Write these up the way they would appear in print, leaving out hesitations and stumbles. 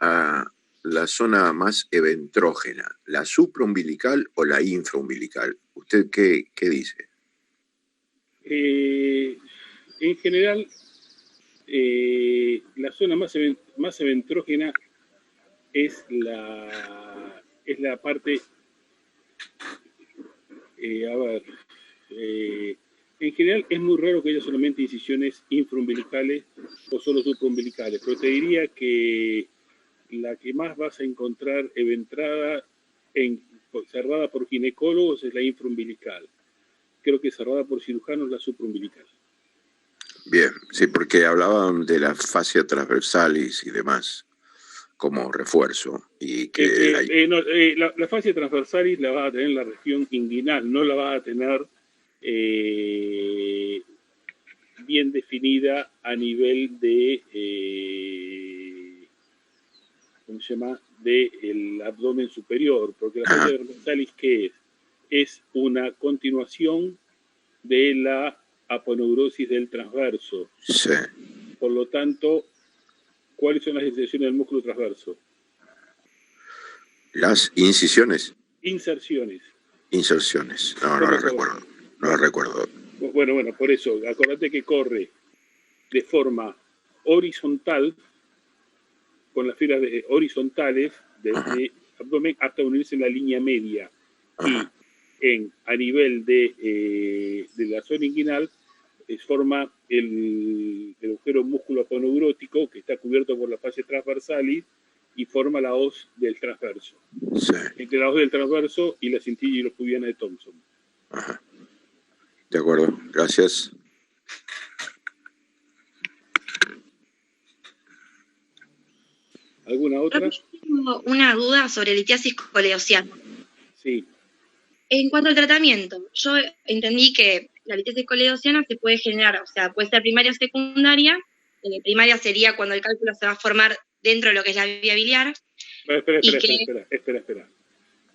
a la zona más eventrógena, la supraumbilical o la infraumbilical? ¿Usted qué dice? En general, la zona más eventrógena es la parte, a ver, en general es muy raro que haya solamente incisiones infraumbilicales o solo supraumbilicales, pero te diría que la que más vas a encontrar eventrada, cerrada por ginecólogos, es la infraumbilical. Creo que cerrada por cirujanos la supraumbilical. Bien, sí, porque hablaban de la fascia transversalis y demás como refuerzo y que la fascia transversalis la vas a tener en la región inguinal, no la vas a tener bien definida a nivel de ¿cómo se llama? Del abdomen superior, porque la fascia transversalis, ¿qué es? Es una continuación de la aponeurosis del transverso. Sí. Por lo tanto, ¿cuáles son las incisiones del músculo transverso? Las incisiones. Inserciones. Inserciones. No las recuerdo. No las recuerdo. Bueno, por eso, acordate que corre de forma horizontal, con las filas horizontales desde abdomen hasta unirse en la línea media. Ajá. Y a nivel de la zona inguinal forma el agujero músculo aponeurótico que está cubierto por la fascia transversalis y forma la hoz del transverso. Sí. Entre la hoz del transverso y la cintilla hilopubiana de Thompson. Ajá. De acuerdo, gracias. ¿Alguna otra? Tengo una duda sobre litiasis coledociana. Sí. En cuanto al tratamiento, yo entendí que la litiasis coledociana se puede generar, o sea, puede ser primaria o secundaria. Primaria sería cuando el cálculo se va a formar dentro de lo que es la vía biliar. Espera.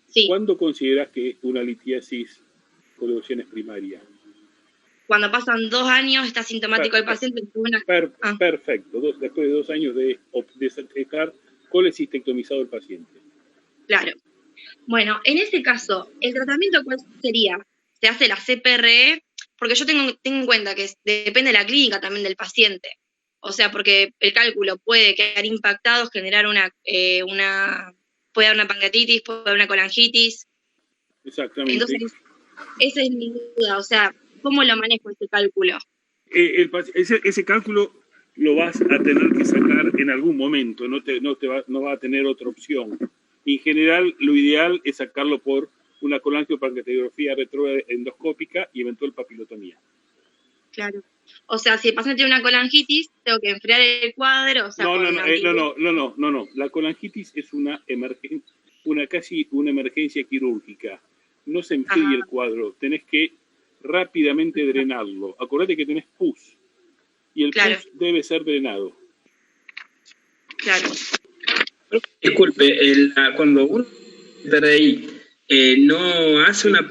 Sí. ¿Cuándo consideras que una litiasis coledociana es primaria? Cuando pasan 2 años, está sintomático el paciente. Perfecto. Después de 2 años de estar colecistectomizado el paciente. Claro. Bueno, en ese caso, ¿el tratamiento cuál sería? ¿Se hace la CPRE? Porque yo tengo en cuenta que depende de la clínica también del paciente. O sea, porque el cálculo puede quedar impactado, generar puede dar una pancreatitis, puede dar una colangitis. Exactamente. Entonces, esa es mi duda. O sea, ¿cómo lo manejo ese cálculo? Ese cálculo lo vas a tener que sacar en algún momento, no va a tener otra opción. En general, lo ideal es sacarlo por una colangiopancreatografía retrógrada endoscópica y eventual papilotomía. Claro. O sea, si el paciente tiene una colangitis, tengo que enfriar el cuadro. O sea, no. La colangitis es casi una emergencia quirúrgica. No se enfría el cuadro, tenés que rápidamente drenarlo. Acordate que tenés pus y el pus debe ser drenado. Claro. Disculpe, cuando uno PRI no hace una...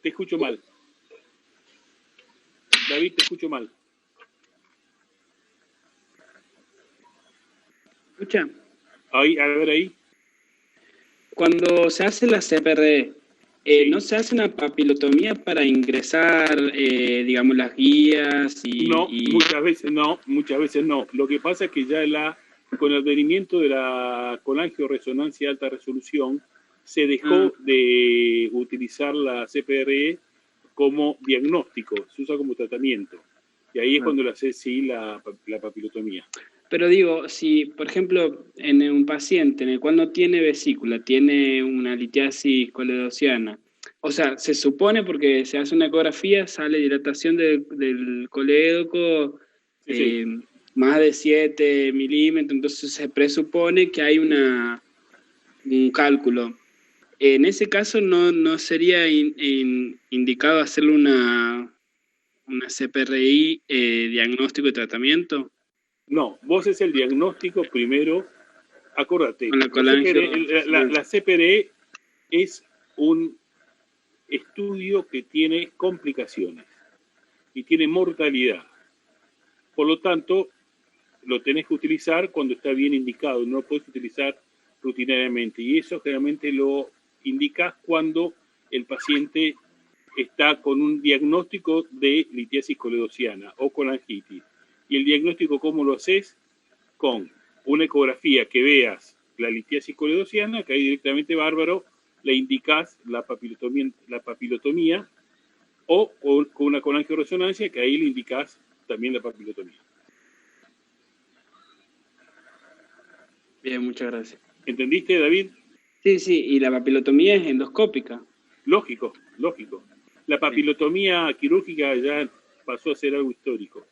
Te escucho mal. David, te escucho mal. ¿Escucha? Ahí, a ver ahí. Cuando se hace la CPRE, sí. ¿No se hace una papilotomía para ingresar, digamos, las guías? Muchas veces no. Lo que pasa es que ya con el advenimiento de la colangioresonancia de alta resolución, se dejó de utilizar la CPRE como diagnóstico, se usa como tratamiento. Y ahí es cuando le hace la papilotomía. Pero digo, si, por ejemplo, en un paciente en el cual no tiene vesícula, tiene una litiasis coledociana, o sea, se supone, porque se hace una ecografía, sale dilatación del colédoco, sí. Más de 7 milímetros, entonces se presupone que hay un cálculo. En ese caso, ¿no sería indicado hacerle una CPRI diagnóstico y tratamiento? No, vos es el diagnóstico primero. Acordate, la CPRE es un estudio que tiene complicaciones y tiene mortalidad. Por lo tanto, lo tenés que utilizar cuando está bien indicado, no lo puedes utilizar rutinariamente. Y eso generalmente lo indicas cuando el paciente está con un diagnóstico de litiasis coledociana o colangitis. Y el diagnóstico, ¿cómo lo haces? Con una ecografía que veas la litiasis coledociana, que ahí directamente bárbaro, le indicas la papilotomía, o con una colangioresonancia, que ahí le indicas también la papilotomía. Bien, muchas gracias. ¿Entendiste, David? Sí, sí, y la papilotomía es endoscópica. Lógico, lógico. La papilotomía quirúrgica ya pasó a ser algo histórico.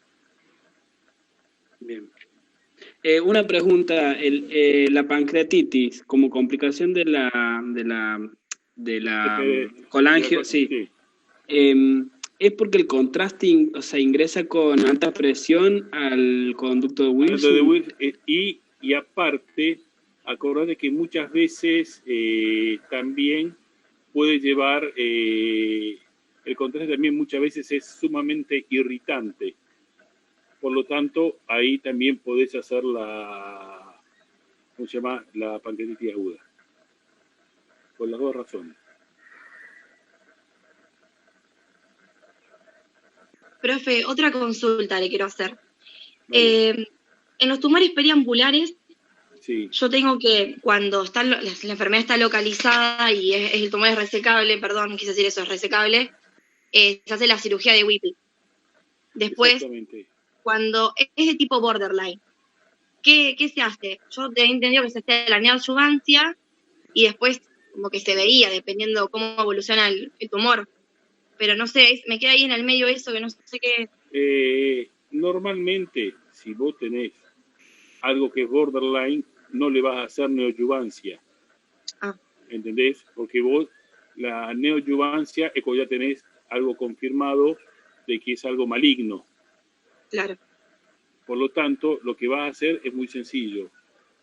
Bien. Una pregunta, la pancreatitis como complicación de la colangio, sí. ¿Es porque el contraste ingresa con alta presión al conducto de Wilson? Y aparte, acordate que muchas veces también puede llevar, el contraste también muchas veces es sumamente irritante. Por lo tanto, ahí también podés hacer la pancreatitis aguda. Por las dos razones. Profe, otra consulta le quiero hacer. En los tumores periambulares, sí, yo tengo que, cuando está la enfermedad está localizada y el tumor es resecable, perdón, quise decir eso, es resecable, se hace la cirugía de Whipple. Después, cuando es de tipo borderline, ¿qué se hace? Yo tenía entendido que se hace la neoadjuvancia y después como que se veía, dependiendo cómo evoluciona el tumor. Pero no sé, me queda ahí en el medio eso que no sé qué. Normalmente, si vos tenés algo que es borderline, no le vas a hacer neoadjuvancia. ¿Entendés? Porque vos, la neoadjuvancia es cuando ya tenés algo confirmado de que es algo maligno. Claro. Por lo tanto, lo que vas a hacer es muy sencillo.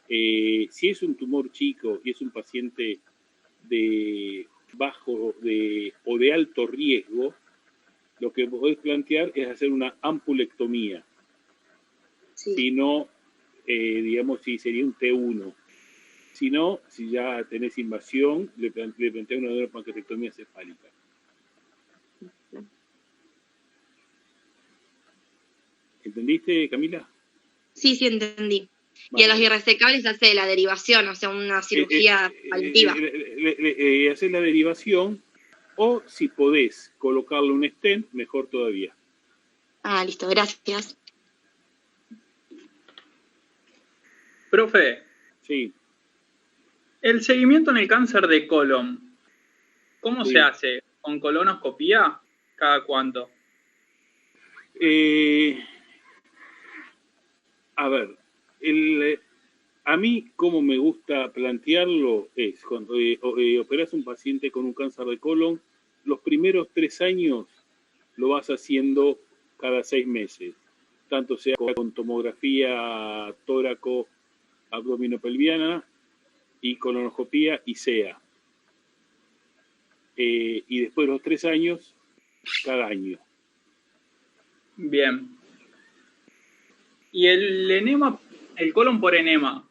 Si es un tumor chico y es un paciente de bajo o de alto riesgo, lo que podés plantear es hacer una ampulectomía. Sí. Si no, digamos, si sería un T1. Si no, si ya tenés invasión, le plantea una neuropancreatectomía cefálica. ¿Entendiste, Camila? Sí, entendí. Vale. Y a los irresecables se hace la derivación, o sea, una cirugía paliativa. Hacer la derivación, o si podés colocarle un stent, mejor todavía. Listo, gracias. Profe. Sí. El seguimiento en el cáncer de colon, ¿cómo se hace? ¿Con colonoscopía? ¿Cada cuánto? A ver, a mí como me gusta plantearlo es, cuando operas un paciente con un cáncer de colon, los primeros 3 años lo vas haciendo cada 6 meses, tanto sea con tomografía tóraco abdominopelviana y colonoscopía y SEA. Y después de los 3 años, cada año. Bien. ¿Y el enema, el colon por enema,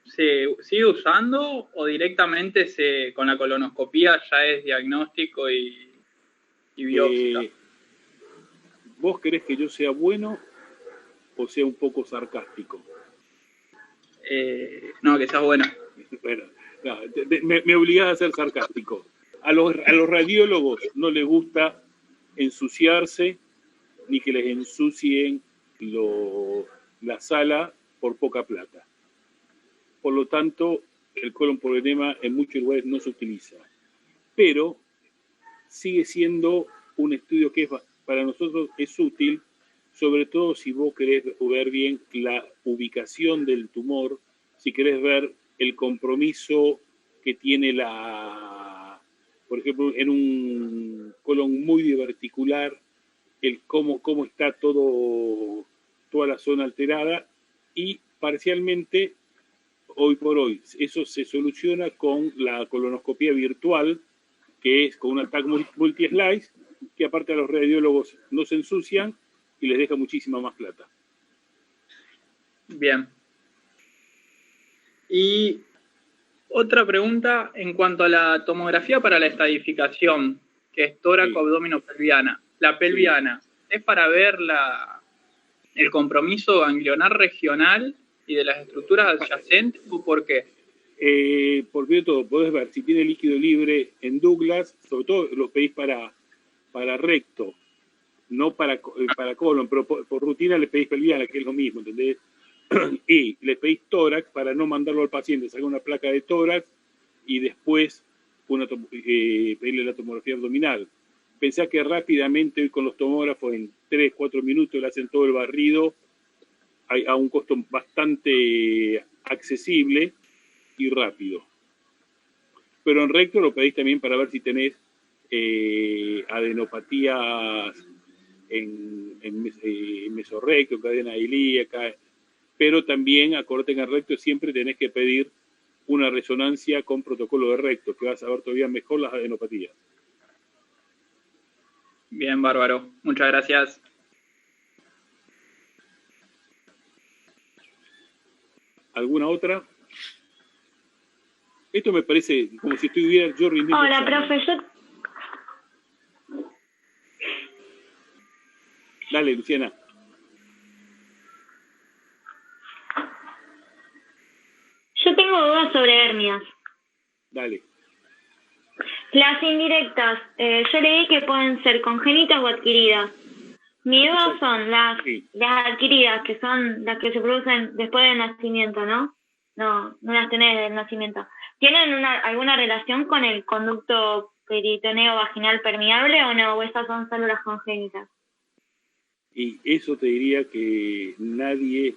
se sigue usando o directamente con la colonoscopía ya es diagnóstico y biopsia? ¿Vos querés que yo sea bueno o sea un poco sarcástico? No, que seas bueno. Bueno, no, me obligás a ser sarcástico. A los radiólogos no les gusta ensuciarse ni que les ensucien la sala por poca plata. Por lo tanto, el colon por enema en muchos lugares no se utiliza. Pero sigue siendo un estudio que para nosotros es útil, sobre todo si vos querés ver bien la ubicación del tumor, si querés ver el compromiso que tiene por ejemplo, en un colon muy diverticular, cómo está toda la zona alterada, y parcialmente, hoy por hoy, eso se soluciona con la colonoscopía virtual, que es con un TAC multi-slice, que aparte a los radiólogos no se ensucian y les deja muchísima más plata. Bien. Y otra pregunta en cuanto a la tomografía para la estadificación, que es tóraco-abdomino-pelviana. La pelviana, ¿es para ver el compromiso ganglionar regional y de las estructuras adyacentes o por qué? Porque todo, podés ver si tiene líquido libre en Douglas, sobre todo lo pedís para recto, no para colon, pero por rutina le pedís pelviana, que es lo mismo, ¿entendés? Y le pedís tórax para no mandarlo al paciente, sacar una placa de tórax y después pedirle la tomografía abdominal. Pensá que rápidamente hoy con los tomógrafos en 3-4 minutos le hacen todo el barrido a un costo bastante accesible y rápido. Pero en recto lo pedís también para ver si tenés adenopatías en mesorrecto, cadena ilíaca, pero también, acordate que en recto siempre tenés que pedir una resonancia con protocolo de recto, que vas a ver todavía mejor las adenopatías. Bien, bárbaro. Muchas gracias. ¿Alguna otra? Esto me parece como si estuviera yo rindiendo. Hola, profesor. Dale, Luciana. Yo tengo dudas sobre hernias. Dale. Las indirectas, yo leí que pueden ser congénitas o adquiridas. Mi duda son las adquiridas, que son las que se producen después del nacimiento, ¿no? No las tenés del nacimiento. ¿Tienen alguna relación con el conducto peritoneo vaginal permeable o no? ¿O esas son solo las congénitas? Y eso te diría que nadie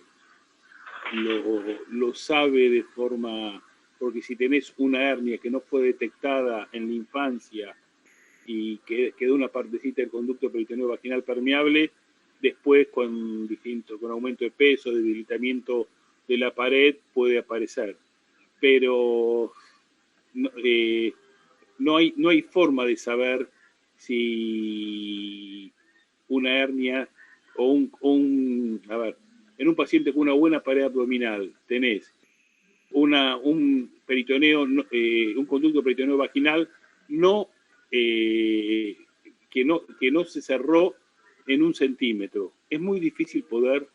lo sabe de forma... Porque si tenés una hernia que no fue detectada en la infancia y quedó una partecita del conducto peritoneo vaginal permeable, después con aumento de peso, debilitamiento de la pared, puede aparecer. Pero no hay forma de saber si una hernia o a ver, en un paciente con una buena pared abdominal tenés un peritoneo, un conducto peritoneo vaginal que no se cerró en 1 centímetro. Es muy difícil poder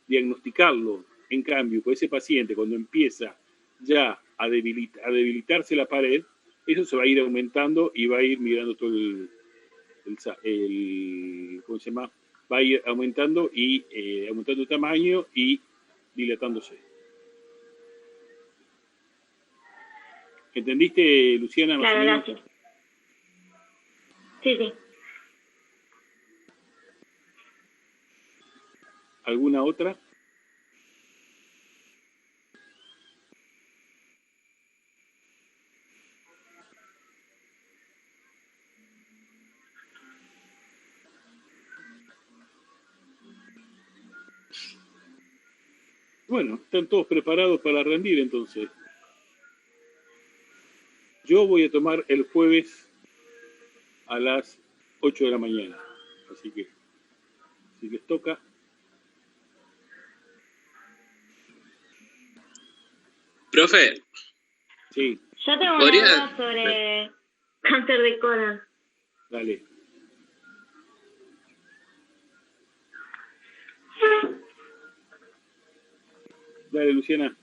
diagnosticarlo. En cambio, con ese paciente, cuando empieza ya a debilitarse la pared, eso se va a ir aumentando y va a ir migrando todo ¿cómo se llama? Va a ir aumentando y aumentando el tamaño y dilatándose. ¿Entendiste, Luciana? Claro, gracias. Sí. ¿Alguna otra? Bueno, están todos preparados para rendir entonces. Yo voy a tomar el jueves a las 8 de la mañana. Así que, si les toca. Profe. Sí. Yo tengo una duda sobre cáncer de colon. Dale. Dale, Luciana.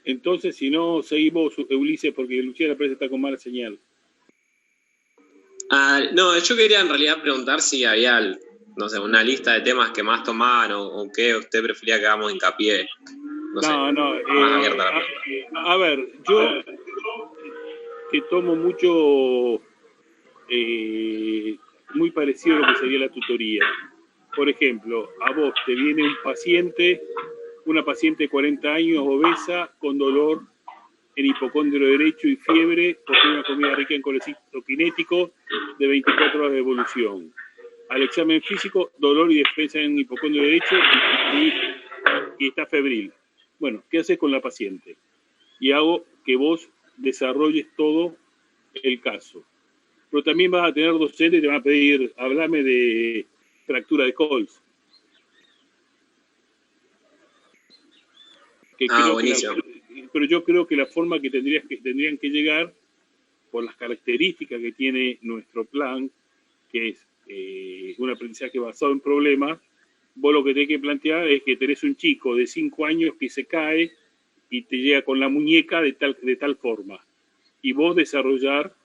Entonces, si no, seguimos, Ulises, porque Luciana parece que está con mala señal. No, yo quería en realidad preguntar si había, no sé, una lista de temas que más tomaban o qué usted prefería que hagamos hincapié. A ver, yo que tomo mucho, muy parecido a lo que sería la tutoría. Por ejemplo, a vos te viene una paciente de 40 años, obesa, con dolor en hipocondrio derecho y fiebre, porque una comida rica en colecito kinético de 24 horas de evolución. Al examen físico, dolor y despensa en hipocondrio derecho y está febril. Bueno, ¿qué haces con la paciente? y hago que vos desarrolles todo el caso. Pero también vas a tener docentes que te van a pedir, háblame de fractura de Coles. Buenísimo. Pero yo creo que la forma que tendrían que llegar, por las características que tiene nuestro plan, que es un aprendizaje basado en problemas, vos lo que tenés que plantear es que tenés un chico de 5 años que se cae y te llega con la muñeca de tal forma. Y vos desarrollar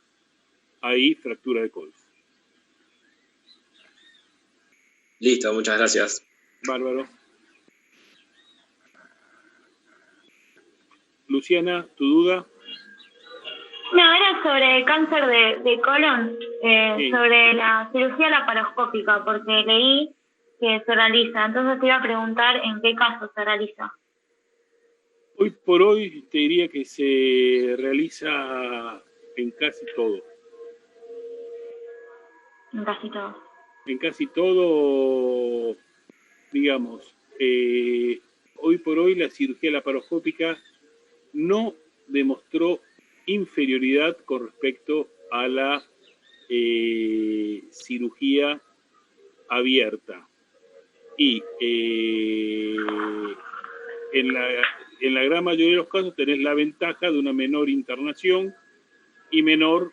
ahí fractura de Coles. Listo, muchas gracias. Bárbaro. Luciana, ¿tu duda? No, era sobre cáncer de colon, Sí. sobre la cirugía laparoscópica, porque leí que se realiza. Entonces te iba a preguntar en qué caso se realiza. Hoy por hoy te diría que se realiza en casi todo. En casi todo. En casi todo, digamos, hoy por hoy la cirugía laparoscópica no demostró inferioridad con respecto a la cirugía abierta. Y en la gran mayoría de los casos tenés la ventaja de una menor internación y menor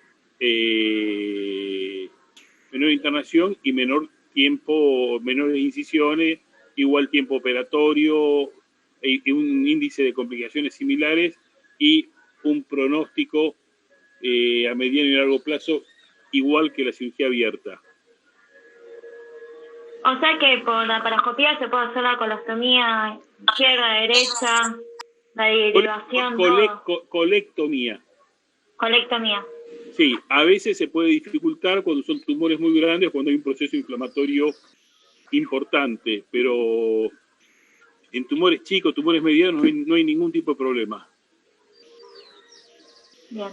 internación y menor tiempo, menores incisiones, igual tiempo operatorio, y un índice de complicaciones similares y un pronóstico a mediano y largo plazo igual que la cirugía abierta. O sea que por la laparoscopía se puede hacer la colostomía izquierda, derecha, la derivación, Colectomía. colectomía. Sí, a veces se puede dificultar cuando son tumores muy grandes, cuando hay un proceso inflamatorio importante, pero en tumores chicos, tumores medianos, no hay ningún tipo de problema. Bien.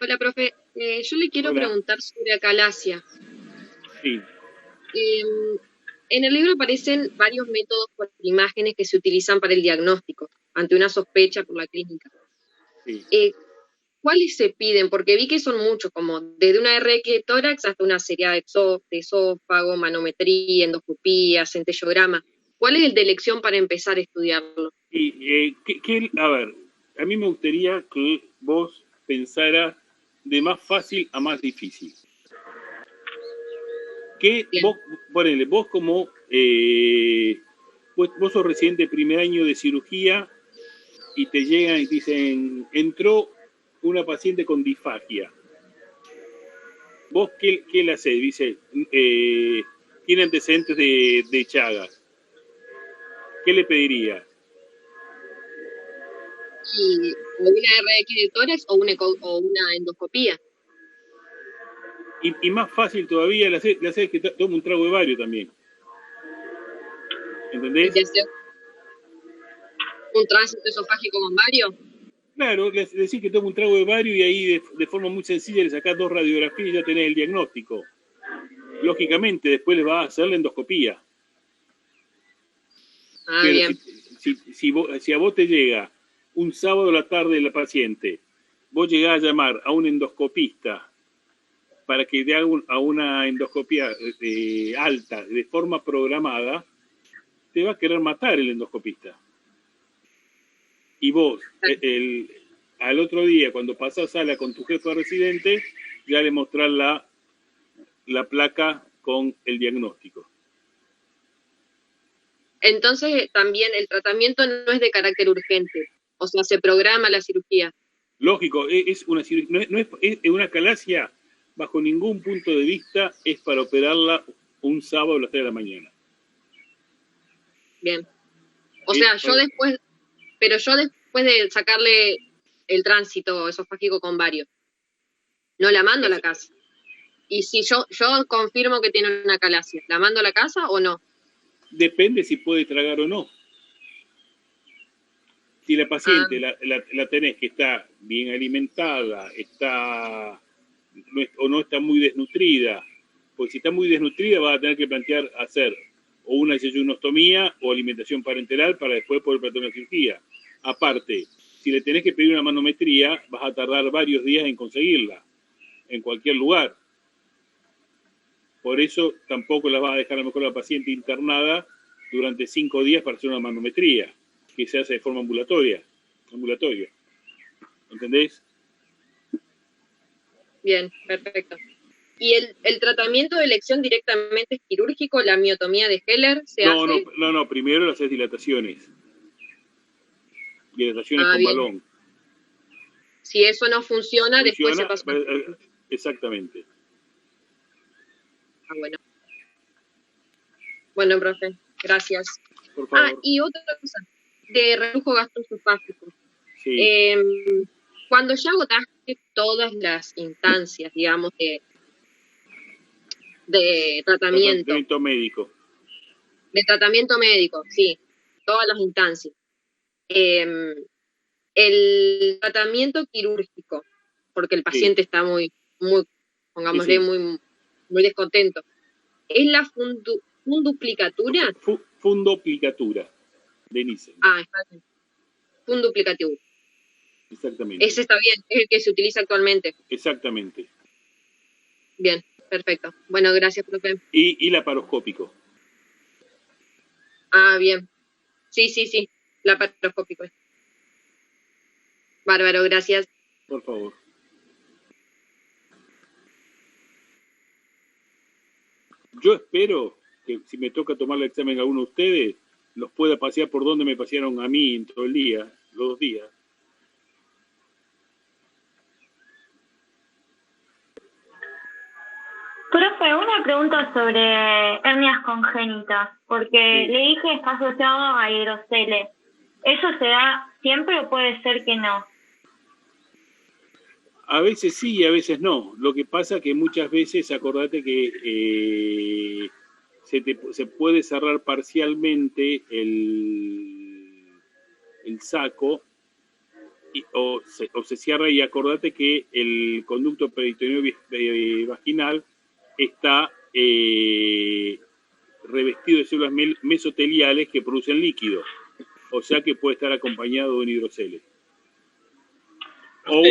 Hola, profe. Yo le quiero preguntar sobre acalasia. Sí. En el libro aparecen varios métodos por imágenes que se utilizan para el diagnóstico, ante una sospecha por la clínica. Sí. ¿Cuáles se piden? Porque vi que son muchos, como desde una RX de tórax hasta una serie de esófago, manometría, endoscopía, centellograma. ¿Cuál es el de elección para empezar a estudiarlo? A ver, a mí me gustaría que vos pensaras de más fácil a más difícil. Que vos, ponele, vos como vos sos residente de primer año de cirugía y te llegan y te dicen, entró una paciente con disfagia. ¿Vos qué le hacés? Dice, tiene antecedentes de Chagas. ¿Qué le pediría? ¿Y una RX de tórax o una endoscopía? Y más fácil todavía le haces que tome un trago de bario también. ¿Entendés? ¿Un tránsito esofágico con bario? Claro, le decís que tome un trago de bario y ahí de forma muy sencilla le sacás 2 radiografías y ya tenés el diagnóstico. Lógicamente, después le vas a hacer la endoscopía. Pero bien. Si a vos te llega un sábado a la tarde la paciente, vos llegás a llamar a un endoscopista para que te haga una endoscopía alta de forma programada, te va a querer matar el endoscopista. Y vos, al otro día, cuando pasás sala con tu jefe residente, ya le mostrás la placa con el diagnóstico. Entonces, también el tratamiento no es de carácter urgente, o sea, se programa la cirugía. Lógico, es una cirugía, no es una acalasia, bajo ningún punto de vista, es para operarla un sábado a las 3 de la mañana. Bien. O sea, yo después de sacarle el tránsito esofágico con bario, no la mando a la casa. Y si yo confirmo que tiene una acalasia, ¿la mando a la casa o no? Depende si puede tragar o no. Si la paciente la tenés que está bien alimentada, o no está muy desnutrida, porque si está muy desnutrida vas a tener que plantear hacer o una yeyunostomía o alimentación parenteral para después poder plantear una cirugía. Aparte, si le tenés que pedir una manometría, vas a tardar varios días en conseguirla, en cualquier lugar. Por eso tampoco la vas a dejar a lo mejor a la paciente internada durante 5 días para hacer una manometría, que se hace de forma ambulatoria. ¿Entendés? Bien, perfecto. ¿Y el tratamiento de elección directamente es quirúrgico, la miotomía de Heller se hace? No, primero le haces dilataciones. Dilataciones con bien. balón. Si eso no funciona, después se pasa. Exactamente. Bueno. Bueno, profe, gracias. Por favor. Y otra cosa, de reflujo gastroesofágico. Sí. Cuando ya agotaste todas las instancias, digamos, de tratamiento. Tratamiento médico. De tratamiento médico, sí, todas las instancias. El tratamiento quirúrgico, porque el paciente está muy, pongámosle, muy descontento. ¿Es la funduplicatura? Fundoplicatura, Denise. Está bien. Funduplicatura. Exactamente. Ese está bien, es el que se utiliza actualmente. Exactamente. Bien, perfecto. Bueno, gracias, profe. Y laparoscópico. Bien. Sí, laparoscópico. Bárbaro, gracias. Por favor. Yo espero que si me toca tomar el examen a alguno de ustedes, los pueda pasear por donde me pasearon a mí en todo el día, los 2 días. Profe, una pregunta sobre hernias congénitas, porque leí que está asociado a hidroceles. ¿Eso se da siempre o puede ser que no? A veces sí y a veces no. Lo que pasa que muchas veces, acordate que se puede cerrar parcialmente el saco o se cierra, y acordate que el conducto peritoneal vaginal está revestido de células mesoteliales que producen líquido, o sea que puede estar acompañado de un hidrocele. Pero no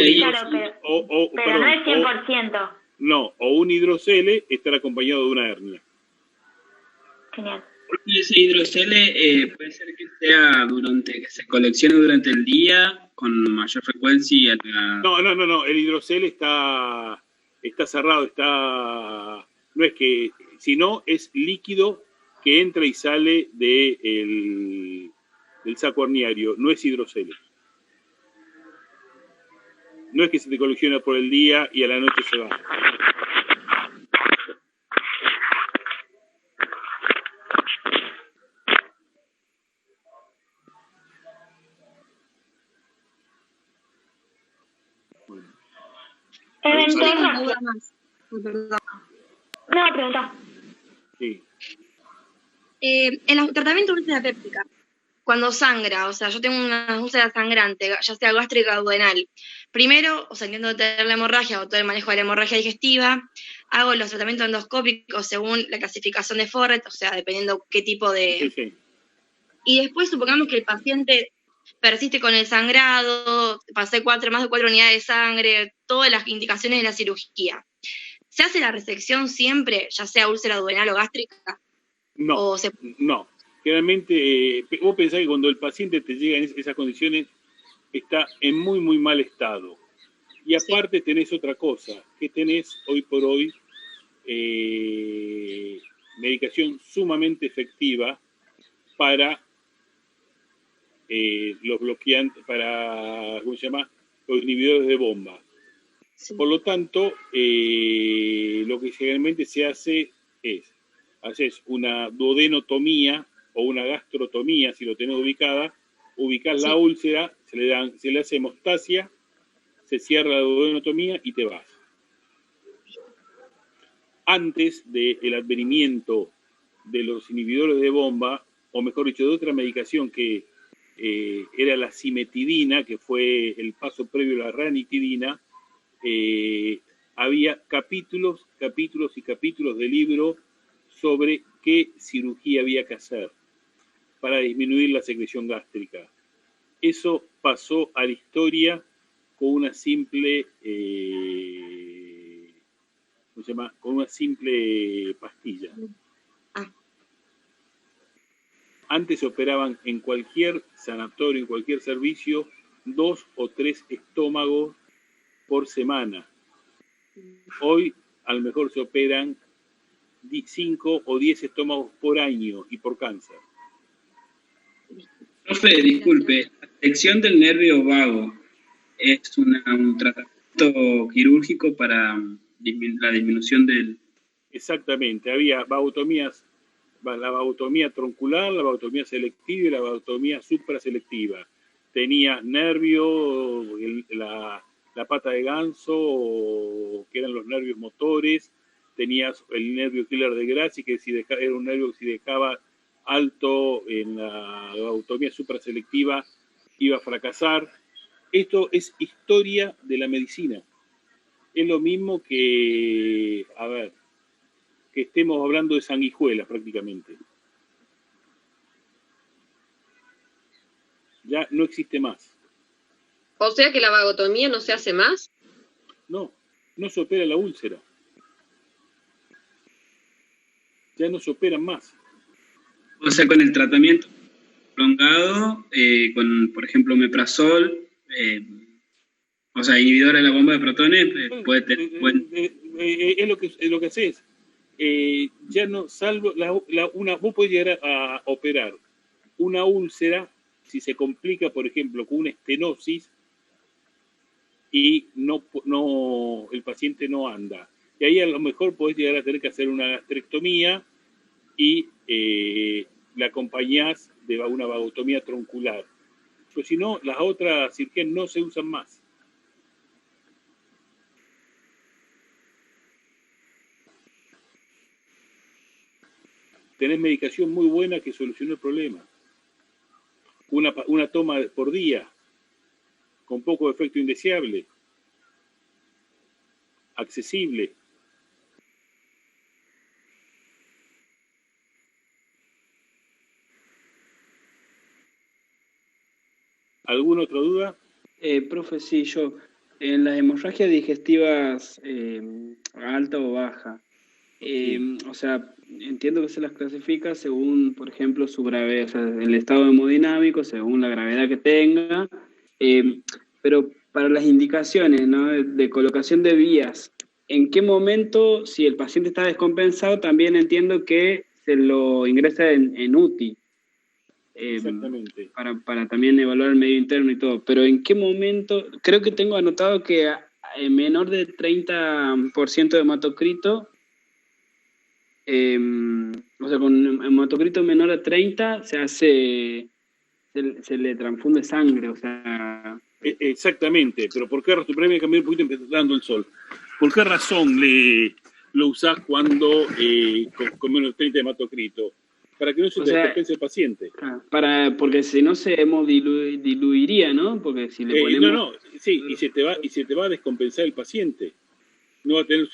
es 100%. O un hidrocele estar acompañado de una hernia. Genial. ¿Y ese hidrocele puede ser que sea que se coleccione durante el día con mayor frecuencia? No, el hidrocele está cerrado, no es que, sino es líquido que entra y sale del saco herniario, no es hidrocele. No es que se te colecciona por el día y a la noche se va. No, pregunta. Sí. En el tratamiento de úlcera péptica, cuando sangra, o sea, yo tengo una úlcera sangrante, ya sea gástrica o duodenal, primero, intento detener la hemorragia o todo el manejo de la hemorragia digestiva, hago los tratamientos endoscópicos según la clasificación de Forret, o sea, dependiendo qué tipo de... Sí. Y después supongamos que el paciente persiste con el sangrado, pasé más de 4 unidades de sangre, todas las indicaciones de la cirugía. ¿Se hace la resección siempre, ya sea úlcera duodenal o gástrica? No. Generalmente, vos pensás que cuando el paciente te llega en esas condiciones, está en muy, muy mal estado. Y aparte tenés otra cosa, que tenés hoy por hoy medicación sumamente efectiva para los bloqueantes, para, los inhibidores de bomba. Sí. Por lo tanto, lo que generalmente se hace es, haces una duodenotomía o una gastrotomía, si lo tenés ubicás la úlcera, se le hace hemostasia, se cierra la duodenotomía y te vas. Antes del advenimiento de los inhibidores de bomba, o mejor dicho, de otra medicación que era la cimetidina, que fue el paso previo a la ranitidina, había capítulos y capítulos de libro sobre qué cirugía había que hacer para disminuir la secreción gástrica. Eso pasó a la historia con una simple, ¿cómo se llama? Con una simple pastilla. Antes se operaban en cualquier sanatorio, en cualquier servicio, 2 o 3 estómagos por semana. Hoy a lo mejor se operan 5 o 10 estómagos por año y por cáncer. Profe, disculpe, la sección del nervio vago es un tratamiento quirúrgico para la disminución del... Exactamente, había vagotomías, la vagotomía troncular, la vagotomía selectiva y la vagotomía supraselectiva. Tenías nervio, la pata de ganso, que eran los nervios motores, tenías el nervio killer de Grassi, que era un nervio que si dejaba alto en la vagotomía supraselectiva iba a fracasar. Esto es historia de la medicina. Es lo mismo que, que estemos hablando de sanguijuelas prácticamente. Ya no existe más. O sea que la vagotomía no se hace más. No se opera la úlcera. Ya no se operan más. O sea, con el tratamiento prolongado, con, por ejemplo, omeprazol, o sea, inhibidora de la bomba de protones, es lo que haces. Ya no, salvo vos podés llegar a operar una úlcera si se complica, por ejemplo, con una estenosis y el paciente no anda. Y ahí a lo mejor podés llegar a tener que hacer una gastrectomía y la acompañás de una vagotomía troncular. Pero si no, las otras cirugías no se usan más. Tenés medicación muy buena que soluciona el problema. Una toma por día, con poco efecto indeseable, accesible. ¿Alguna otra duda? Profe, sí, yo. En las hemorragias digestivas alta o baja, o sea, entiendo que se las clasifica según, por ejemplo, su gravedad, o sea, el estado hemodinámico, según la gravedad que tenga, pero para las indicaciones, ¿no?, de colocación de vías, ¿en qué momento, si el paciente está descompensado, también entiendo que se lo ingresa en UTI? Exactamente. Para también evaluar el medio interno y todo, pero ¿en qué momento? Creo que tengo anotado que menor de 30% de hematocrito, o sea, con hematocrito menor a 30 se le transfunde sangre, o sea... Exactamente, pero ¿por qué razón? Pero me cambié un poquito empezando el sol. ¿Por qué razón lo usás cuando con menos de 30 de hematocrito? Para que no se te descompense el paciente. Porque si no se diluiría, ¿no? Porque si le ponemos... Sí, y se te va a descompensar el paciente. No va a tener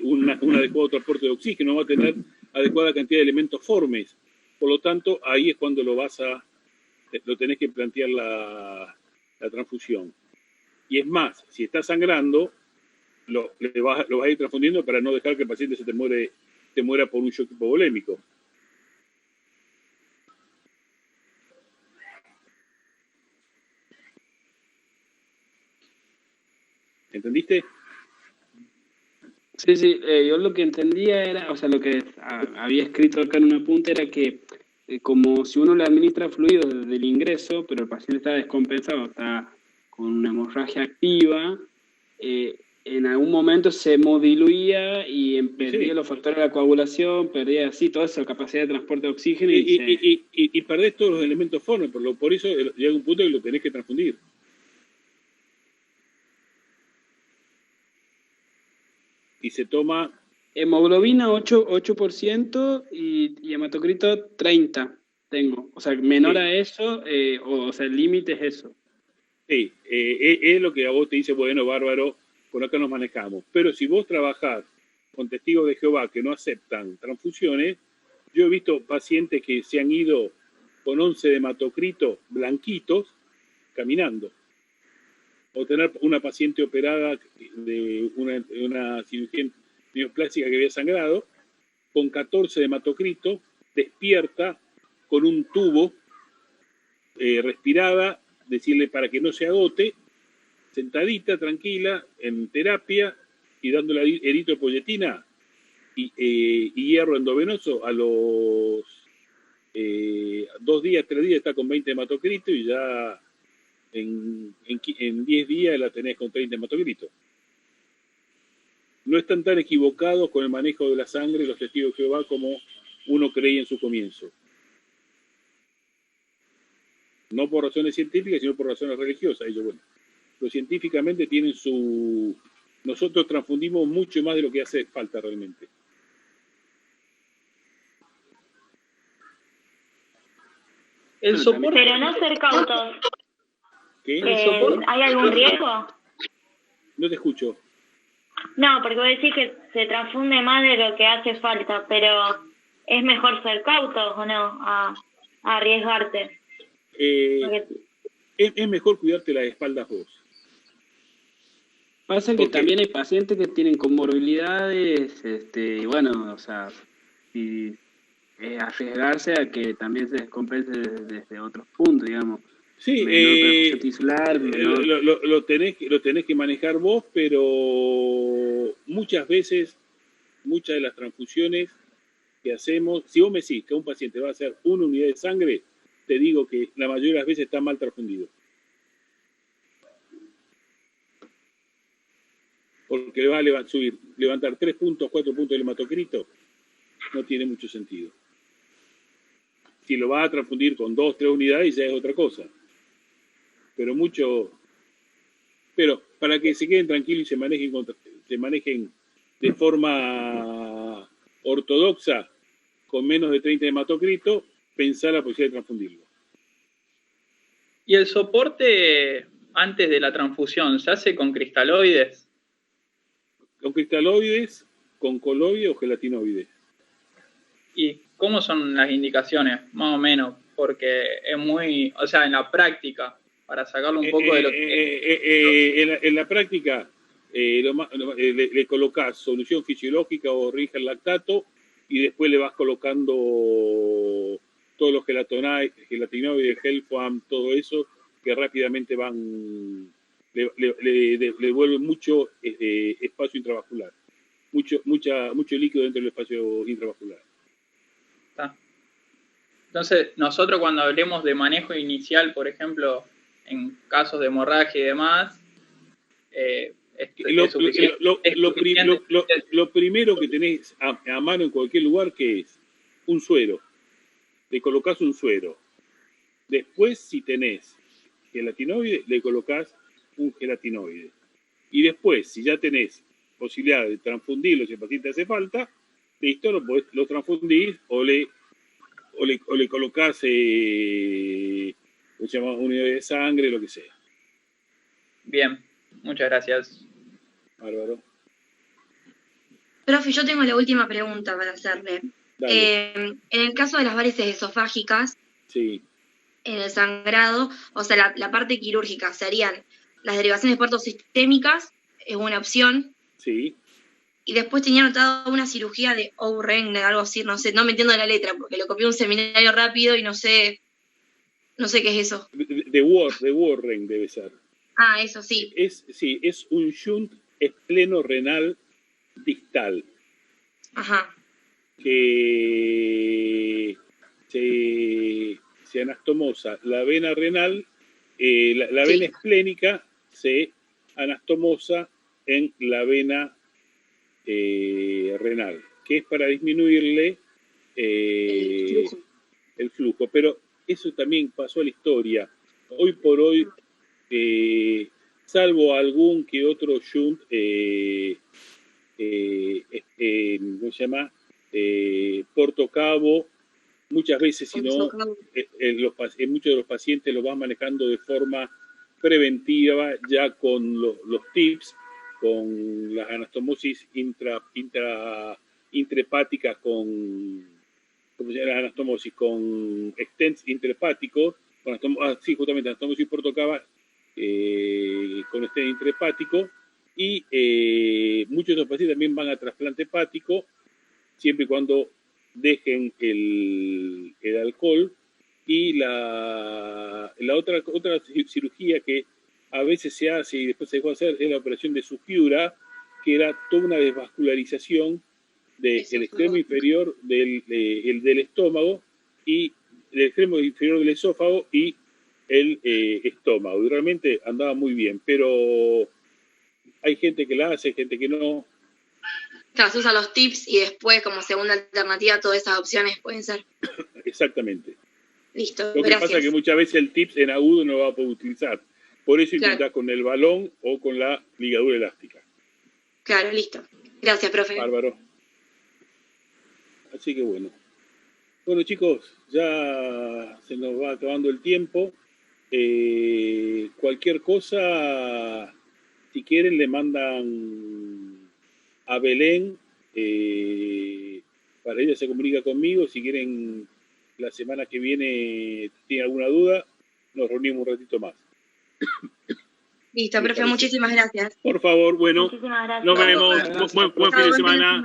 un adecuado transporte de oxígeno, no va a tener adecuada cantidad de elementos formes. Por lo tanto, ahí es cuando lo tenés que plantear la transfusión. Y es más, si está sangrando, lo vas a ir transfundiendo para no dejar que el paciente te muera por un shock hipovolémico. ¿Entendiste? Sí, yo lo que entendía era, o sea, lo que había escrito acá en un apunte era que como si uno le administra fluido desde el ingreso, pero el paciente está descompensado, está con una hemorragia activa, en algún momento se hemodiluía y perdía los factores de la coagulación, perdía así toda esa capacidad de transporte de oxígeno. Y perdés todos los elementos formes, por eso llega un punto que lo tenés que transfundir. Y se toma... Hemoglobina 8% y hematocrito 30 tengo. O sea, menor a eso, o sea, el límite es eso. Sí, es lo que a vos te dice, bueno, bárbaro, por acá nos manejamos. Pero si vos trabajás con testigos de Jehová que no aceptan transfusiones, Yo he visto pacientes que se han ido con 11 de hematocrito blanquitos caminando. O tener una paciente operada de una cirugía neoplástica que había sangrado, con 14 de hematocrito, despierta con un tubo, respirada, decirle para que no se agote, sentadita, tranquila, en terapia y dándole eritropoyetina y hierro endovenoso a los 2 días, 3 días está con 20 hematocrito y ya en 10 días la tenés con 30 hematocrito. No están tan equivocados con el manejo de la sangre los testigos de Jehová como uno creía en su comienzo. No por razones científicas, sino por razones religiosas. Ellos, bueno, pero científicamente tienen su... Nosotros transfundimos mucho más de lo que hace falta realmente. El soporte... Pero no ser cautos. ¿Qué? ¿Hay algún riesgo? No te escucho. No, porque vos decís que se transfunde más de lo que hace falta, pero ¿es mejor ser cautos o no a arriesgarte? Es mejor cuidarte las espaldas vos. Pasa que también hay pacientes que tienen comorbilidades, y bueno, o sea, y arriesgarse a que también se descompense desde otros puntos, digamos. Sí, tisular, lo tenés que manejar vos, pero muchas veces, muchas de las transfusiones que hacemos, si vos me decís que un paciente va a hacer 1 unidad de sangre, te digo que la mayoría de las veces está mal transfundido. Porque le va a levantar 3 puntos, 4 puntos del hematocrito, no tiene mucho sentido. Si lo va a transfundir con 2, 3 unidades ya es otra cosa. Pero para que se queden tranquilos y se manejen de forma ortodoxa con menos de 30 de hematocrito, pensar la posibilidad de transfundirlo. ¿Y el soporte antes de la transfusión se hace con cristaloides? Con cristaloides, con coloide o gelatinoide. ¿Y cómo son las indicaciones, más o menos? Porque es muy, o sea, en la práctica, para sacarlo un poco de lo que... En la práctica, le colocás solución fisiológica o Ringer lactato y después le vas colocando todos los gelatinoides, Helfam, todo eso, que rápidamente le devuelven mucho espacio intravascular, mucho líquido dentro del espacio intravascular. Entonces, nosotros cuando hablemos de manejo inicial, por ejemplo, en casos de hemorragia y demás, lo primero que tenés a mano en cualquier lugar, que es un suero. Le colocás un suero. Después, si tenés gelatinoide, le colocás un gelatinoide. Y después, si ya tenés posibilidad de transfundirlo, si el paciente hace falta, listo, lo transfundís o le colocás se llama unidad de sangre, lo que sea. Bien, muchas gracias. Bárbaro. Profe, yo tengo la última pregunta para hacerle. En el caso de las varices esofágicas, sí, en el sangrado, o sea, la parte quirúrgica, serían las derivaciones de parto sistémicas, es una opción. Sí. Y después tenía anotado una cirugía de O'Reilly, algo así, no sé, no me entiendo la letra, porque lo copié en un seminario rápido y no sé qué es eso. De Warren debe ser. Ah, eso sí. Es un shunt espleno-renal distal. Ajá. Que se anastomosa la vena renal, la vena esplénica se anastomosa en la vena renal, que es para disminuirle el flujo. Pero eso también pasó a la historia. Hoy por hoy, salvo algún que otro shunt, ¿cómo se llama? Portocabo, muchas veces, si no, muchos de los pacientes lo van manejando de forma preventiva, ya con los tips, con las anastomosis intrahepáticas con como se llama, anastomosis, con stents intrahepáticos, justamente anastomosis por tocaba, con stent intrahepático, y muchos de los pacientes también van a trasplante hepático, siempre y cuando dejen el alcohol. Y la otra cirugía que a veces se hace y después se dejó de hacer es la operación de Sugiura, que era toda una desvascularización del extremo inferior del estómago y del extremo inferior del esófago y el estómago. Y realmente andaba muy bien, pero hay gente que la hace, gente que no. Claro, se usan los tips y después, como segunda alternativa, todas esas opciones pueden ser. Exactamente. Listo, Lo que gracias. pasa es que muchas veces el tips en agudo no lo va a poder utilizar. Por eso intentás con el balón o con la ligadura elástica. Claro, listo. Gracias, profe. Bárbaro. Así que bueno. Bueno, chicos, ya se nos va acabando el tiempo. Cualquier cosa, si quieren, le mandan a Belén. Para ella se comunica conmigo. Si quieren, la semana que viene, tiene alguna duda, nos reunimos un ratito más. Listo, profe, muchísimas gracias. Por favor, bueno, Muchísimas gracias. nos vemos. Buen fin de semana.